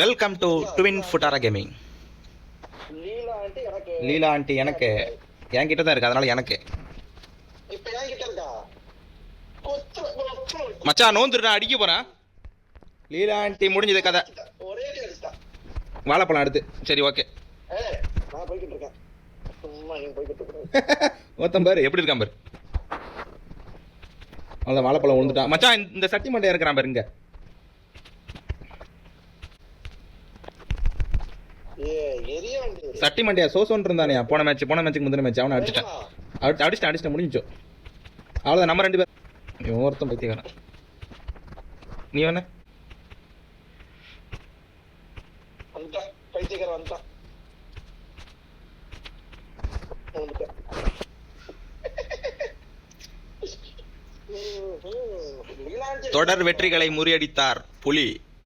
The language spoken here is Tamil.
வெல்கம் டு ட்வின் ஃபுட்டாரா கேமிங். லீலா ஆண்டி எனக்கு என்கிட்ட தான் இருக்கு, அதனால எனக்கு மச்சான் நோந்துட்டு அடிக்க போறேன். லீலா ஆண்டி முடிஞ்சது கதை. வாழைப்பழம் அடுத்து. சரி ஓகே. ஒருத்தன் பாரு எப்படி இருக்கான் பாரு. அவ்வளோ வாழைப்பழம் விழுந்துட்டான் மச்சான். இந்த சட்டி மண்டையா இருக்கிறான் பாரு இங்க. சட்டி மண்டையா சோசோன் இருந்தானே போன மேட்சுக்கு முந்தின மேட்ச் அவனை அடிச்சிட்டேன் முடிஞ்சோ. அவ்வளோதான் நம்ம 2 பேர். ஒருத்தன் பைத்தியக்காரன். நீ வேணா தொடர் வெற்றிகளை முறியடித்தார் புலி.